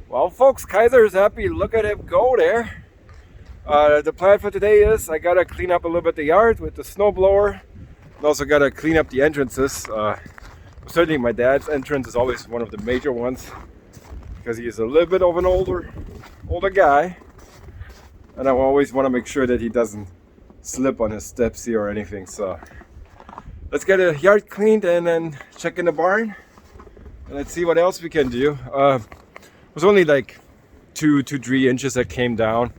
Well, folks, Kaiser's happy. Look at him go there. The plan for today is I gotta clean up a little bit the yard with the snow blower. And also gotta clean up the entrances. Certainly my dad's entrance is always one of the major ones because he is a little bit of an older guy. And I always want to make sure that he doesn't slip on his steps here or anything. So let's get the yard cleaned and then check in the barn. And let's see what else we can do. It was only like 2 to 3 inches that came down.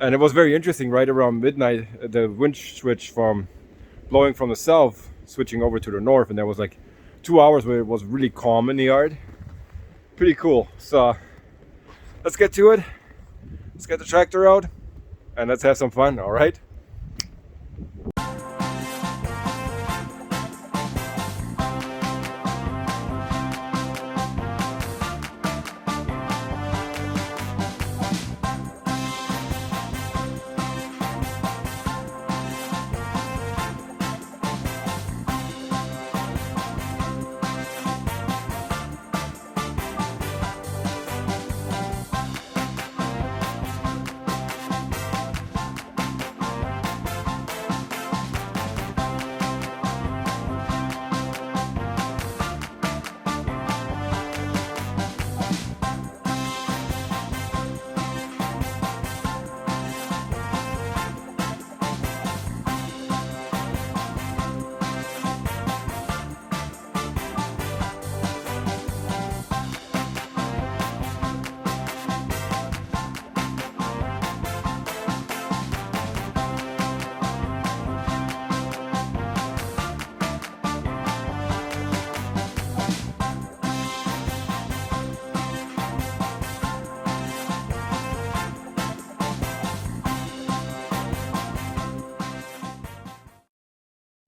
And it was very interesting. Right around midnight, the wind switch from blowing from the south, switching over to the north. And there was like 2 hours where it was really calm in the yard. Pretty cool. So let's get to it. Let's get the tractor out and let's have some fun. All right.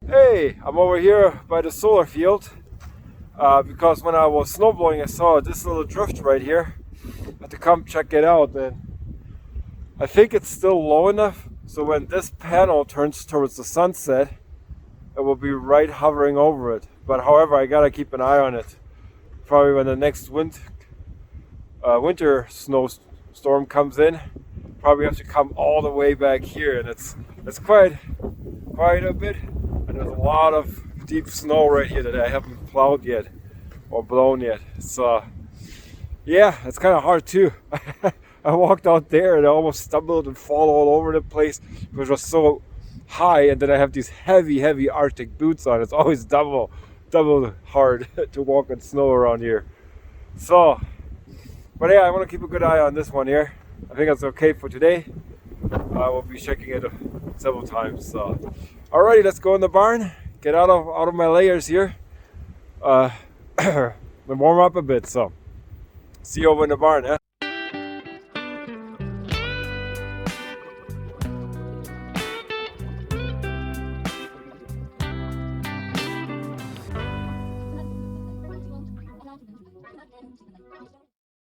Hey, I'm over here by the solar field because when I was snowblowing I saw this little drift right here. I had to come check it out, and I think it's still low enough so when this panel turns towards the sunset it will be right hovering over it. But however, I gotta keep an eye on it. Probably when the next winter snowstorm comes in, probably have to come all the way back here, and it's quite a bit. And there's a lot of deep snow right here that I haven't plowed yet or blown yet. So yeah, it's kind of hard too. I walked out there and I almost stumbled and fall all over the place because it was so high, and then I have these heavy Arctic boots on. It's always double hard to walk in snow around here. So, but yeah, I want to keep a good eye on this one here. I think that's okay for today. I will be checking it several times. So, alrighty, let's go in the barn. Get out of my layers here. And warm up a bit. So, see you over in the barn. Eh?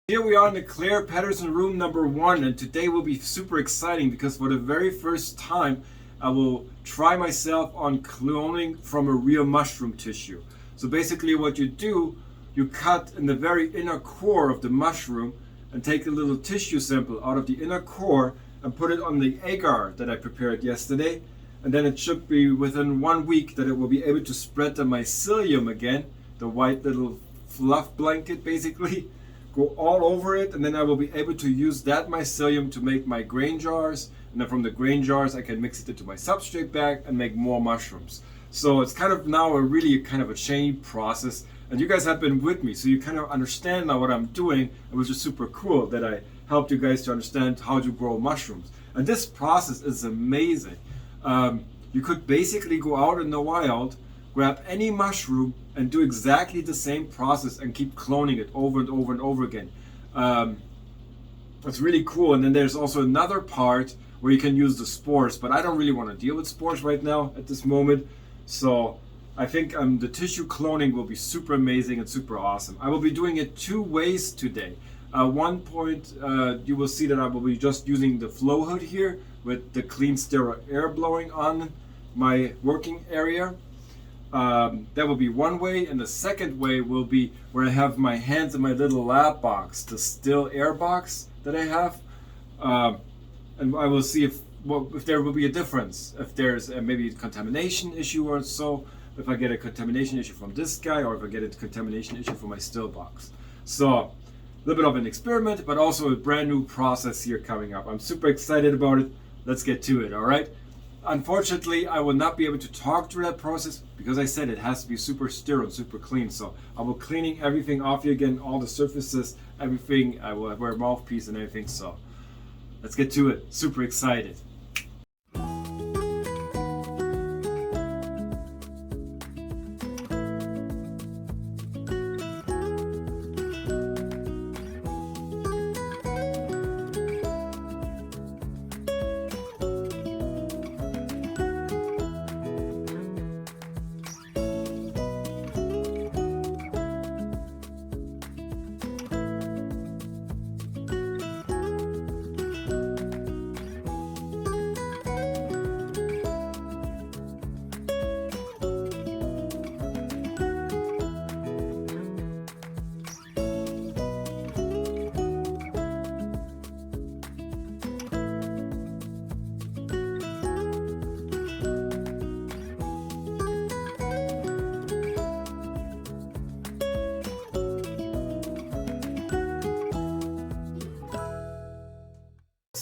Here we are in the Claire Patterson room number 1, and today will be super exciting because for the very first time I will try myself on cloning from a real mushroom tissue. So basically what you do, you cut in the very inner core of the mushroom and take a little tissue sample out of the inner core and put it on the agar that I prepared yesterday, and then it should be within 1 week that it will be able to spread the mycelium again, the white little fluff blanket basically, go all over it, and then I will be able to use that mycelium to make my grain jars, and then from the grain jars I can mix it into my substrate bag and make more mushrooms. So it's kind of now a really kind of a chain process, and you guys have been with me, so you kind of understand now what I'm doing. It was just super cool that I helped you guys to understand how to grow mushrooms, and this process is amazing. You could basically go out in the wild, grab any mushroom and do exactly the same process and keep cloning it over and over and over again. It's really cool. And then there's also another part where you can use the spores, but I don't really want to deal with spores right now at this moment. So I think the tissue cloning will be super amazing and super awesome. I will be doing it 2 ways today. One point, you will see that I will be just using the flow hood here with the clean sterile air blowing on my working area. That will be one way, and the second way will be where I have my hands in my little lab box, the still air box that I have, and I will see if there will be a difference, if there's maybe a contamination issue or so, if I get a contamination issue from this guy, or if I get a contamination issue from my still box. So a little bit of an experiment, but also a brand new process here coming up. I'm super excited about it. Let's get to it, all right? Unfortunately, I will not be able to talk through that process because I said it has to be super sterile, super clean. So I will cleaning everything off you again, all the surfaces, everything. I will wear a mouthpiece and everything. So let's get to it. Super excited.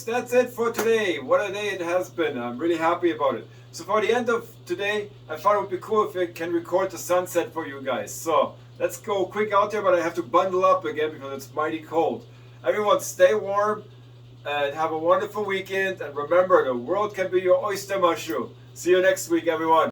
That's it for today. What a day it has been. I'm really happy about it. So for the end of today, I thought it would be cool if I can record the sunset for you guys. So let's go quick out there, but I have to bundle up again because it's mighty cold. Everyone stay warm and have a wonderful weekend. And remember, the world can be your oyster mushroom. See you next week, everyone.